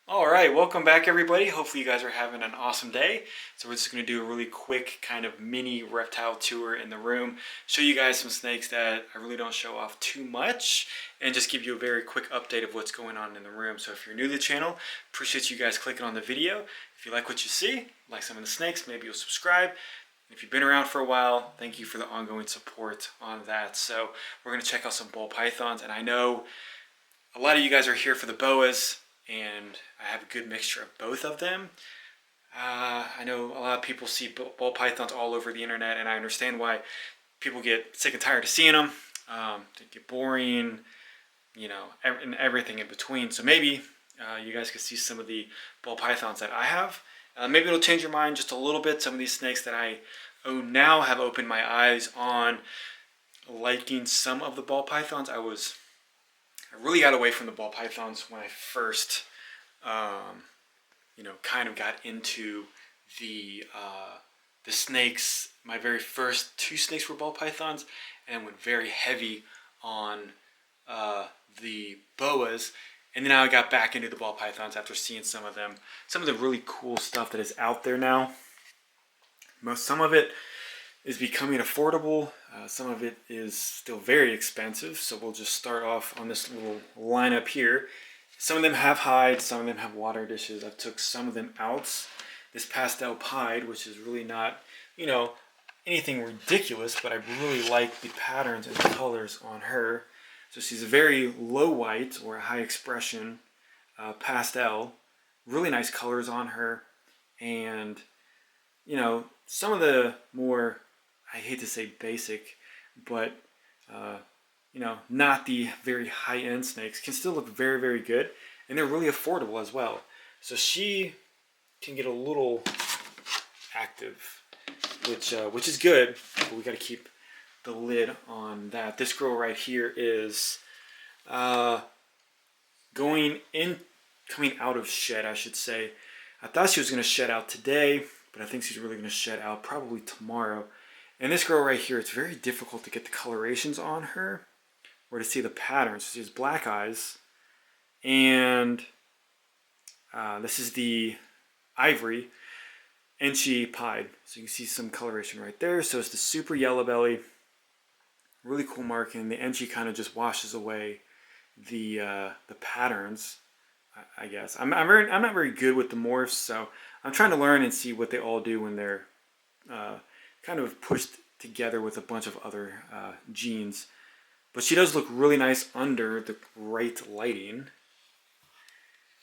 All right, welcome back everybody. Hopefully you guys are having an awesome day. So we're just going to do a really quick kind of mini reptile tour in the room, show you guys some snakes that I really don't show off too much, and just give you a very quick update of what's going on in the room. So if you're new to the channel, appreciate you guys clicking on the video. If you like what you see, like some of the snakes, maybe you'll subscribe. If you've been around for a while, thank you for the ongoing support on that. So we're going to check out some ball pythons, and I know a lot of you guys are here for the boas, and I have a good mixture of both of them. I know a lot of people see ball pythons all over the internet, and I understand why people get sick and tired of seeing them. They get boring, and everything in between. So maybe you guys could see some of the ball pythons that I have. Maybe it'll change your mind just a little bit. Some of these snakes that I own now have opened my eyes on liking some of the ball pythons. I really got away from the ball pythons when I first, kind of got into the snakes. My very first two snakes were ball pythons, and went very heavy on the boas. And then I got back into the ball pythons after seeing some of the really cool stuff that is out there now. Some of it is becoming affordable. Some of it is still very expensive. So we'll just start off on this little lineup here. Some of them have hides, some of them have water dishes. I've took some of them out. This pastel pied, which is really not, anything ridiculous, but I really like the patterns and the colors on her. So she's a very low white or high expression pastel. Really nice colors on her. And, some of the more, I hate to say basic, but not the very high-end snakes can still look very, very good, and they're really affordable as well. So she can get a little active, which is good, but we got to keep the lid on that. This girl right here is coming out of shed, I should say. I thought she was going to shed out today, but I think she's really going to shed out probably tomorrow. And this girl right here, it's very difficult to get the colorations on her or to see the patterns. She has black eyes, and this is the ivory, and she pied. So you can see some coloration right there. So it's the super yellow belly, really cool marking. The Enchi kind of just washes away the patterns, I guess. I'm not very good with the morphs, so I'm trying to learn and see what they all do when they're kind of pushed together with a bunch of other genes. But she does look really nice under the right lighting.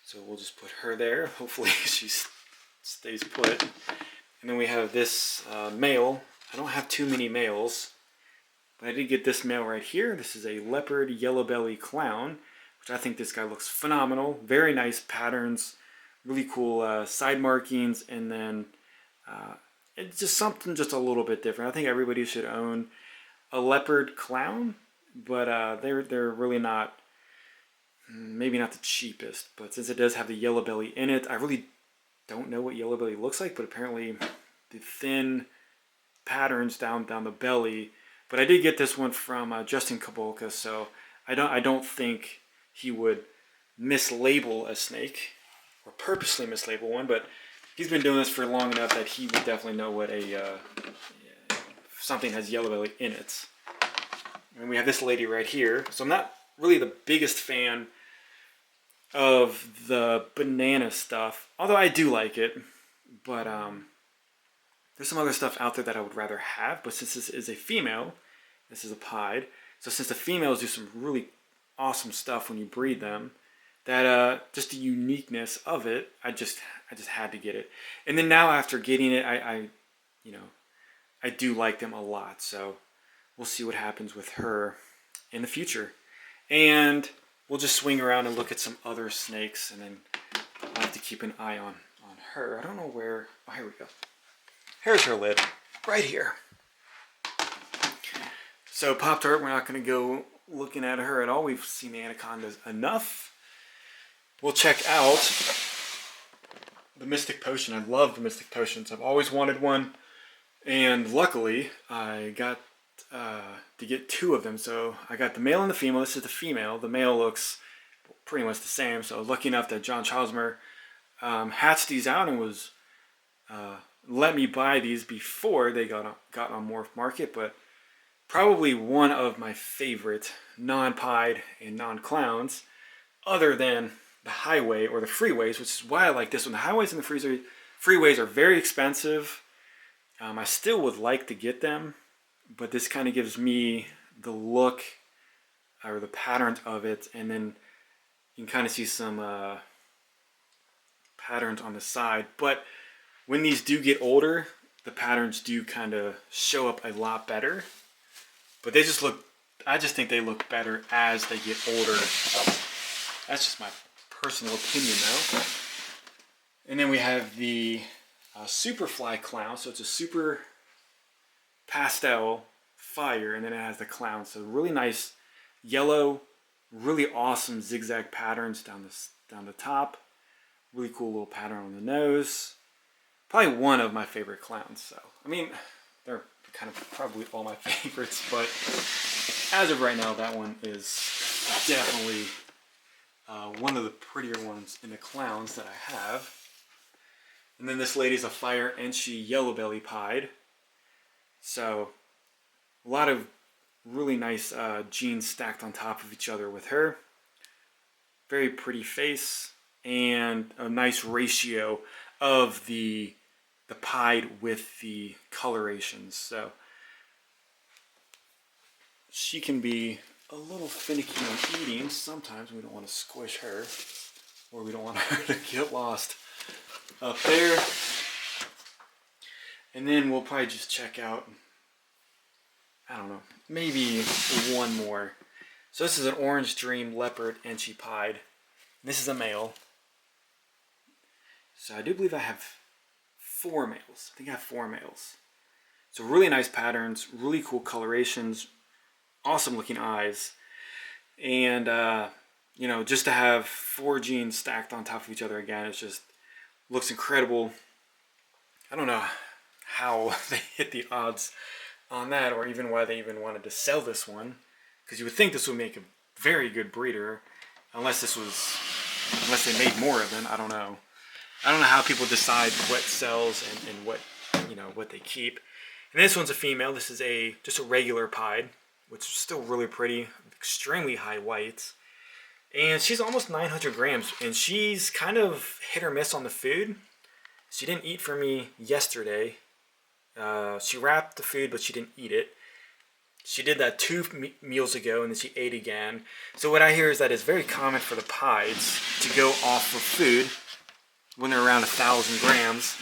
So we'll just put her there. Hopefully she stays put. And then we have this male. I don't have too many males, but I did get this male right here. This is a leopard yellow belly clown, which I think this guy looks phenomenal. Very nice patterns, really cool side markings, and then it's just something just a little bit different. I think everybody should own a leopard clown, but they're really not, maybe not the cheapest. But since it does have the yellow belly in it, I really don't know what yellow belly looks like, but apparently the thin patterns down the belly. But I did get this one from Justin Kabolka, so I don't think he would mislabel a snake or purposely mislabel one, but he's been doing this for long enough that he would definitely know what something has yellow belly in it. And we have this lady right here. So I'm not really the biggest fan of the banana stuff, although I do like it. But there's some other stuff out there that I would rather have. But since this is a female, this is a pied. So since the females do some really awesome stuff when you breed them, that just the uniqueness of it, I just had to get it. And then now after getting it, I do like them a lot. So we'll see what happens with her in the future. And we'll just swing around and look at some other snakes, and then I'll have to keep an eye on her. I don't know where. Oh, here we go. Here's her lid, right here. So Pop-Tart, we're not going to go looking at her at all. We've seen the anacondas enough. We'll check out the Mystic Potion. I love the Mystic Potions. I've always wanted one, and luckily I got to get two of them. So I got the male and the female. This is the female. The male looks pretty much the same. So I was lucky enough that John Chosmer hatched these out and was let me buy these before they got on Morph Market, but probably one of my favorite non-pied and non-clowns, other than the highway or the freeways, which is why I like this one. The highways and the freeways are very expensive. I still would like to get them, but this kind of gives me the look or the patterns of it, and then you can kind of see some patterns on the side. But when these do get older, the patterns do kind of show up a lot better. But they just look, I just think they look better as they get older. That's just my personal opinion though. And then we have the Superfly Clown. So it's a super pastel fire, and then it has the clown. So really nice yellow, really awesome zigzag patterns down the top. Really cool little pattern on the nose. Probably one of my favorite clowns. So I mean, they're kind of probably all my favorites, but as of right now, that one is definitely one of the prettier ones in the clowns that I have. And then this lady's a fire Enchi yellow belly pied. So a lot of really nice genes stacked on top of each other with her. Very pretty face and a nice ratio of the pied with the colorations. So she can be a little finicky on eating. Sometimes we don't want to squish her, or we don't want her to get lost up there. And then we'll probably just check out, I don't know, maybe one more. So this is an Orange Dream Leopard Enchi pied. This is a male. So I do believe I have 4 males. I think I have 4 males. So really nice patterns, really cool colorations, awesome looking eyes. And, you know, just to have 4 genes stacked on top of each other again, it just looks incredible. I don't know how they hit the odds on that, or even why they even wanted to sell this one. Because you would think this would make a very good breeder, unless they made more of them. I don't know. I don't know how people decide what sells and what, you know, what they keep. And this one's a female. This is just a regular pied, which is still really pretty, extremely high whites. And she's almost 900 grams, and she's kind of hit or miss on the food. She didn't eat for me yesterday. She wrapped the food, but she didn't eat it. She did that 2 meals ago, and then she ate again. So what I hear is that it's very common for the pieds to go off of food when they're around 1,000 grams.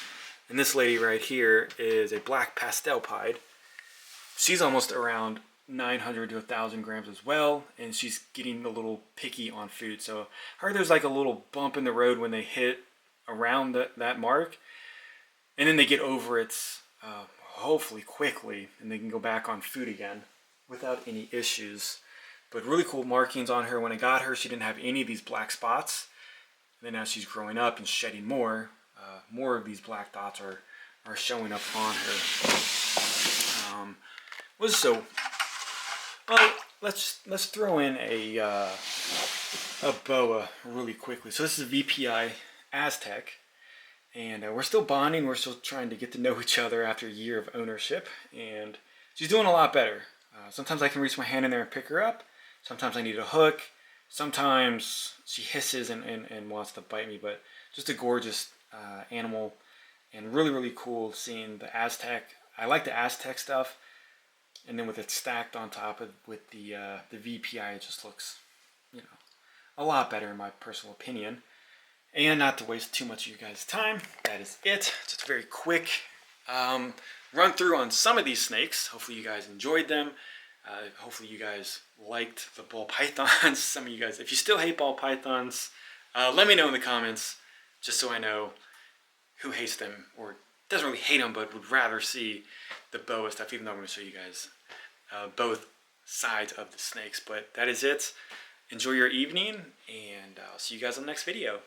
And this lady right here is a black pastel pied. She's almost around 900 to 1,000 grams as well, and she's getting a little picky on food. So I heard there's like a little bump in the road when they hit around that mark, and then they get over it hopefully quickly, and they can go back on food again without any issues. But really cool markings on her. When I got her, she didn't have any of these black spots. And then as she's growing up and shedding more of these black dots are showing up on her. Well, let's throw in a boa really quickly. So this is VPI Aztec, and we're still bonding. We're still trying to get to know each other after a year of ownership, and she's doing a lot better. Sometimes I can reach my hand in there and pick her up. Sometimes I need a hook. Sometimes she hisses and wants to bite me, but just a gorgeous animal, and really, really cool seeing the Aztec. I like the Aztec stuff, and then with it stacked on top of with the VPI, it just looks, you know, a lot better in my personal opinion. And not to waste too much of you guys' time, that is it. Just a very quick run through on some of these snakes. Hopefully you guys enjoyed them. Hopefully you guys liked the ball pythons. Some of you guys, if you still hate ball pythons, let me know in the comments, just so I know who hates them, or doesn't really hate them, but would rather see the boa stuff, even though I'm going to show you guys both sides of the snakes. But that is it. Enjoy your evening, and I'll see you guys on the next video.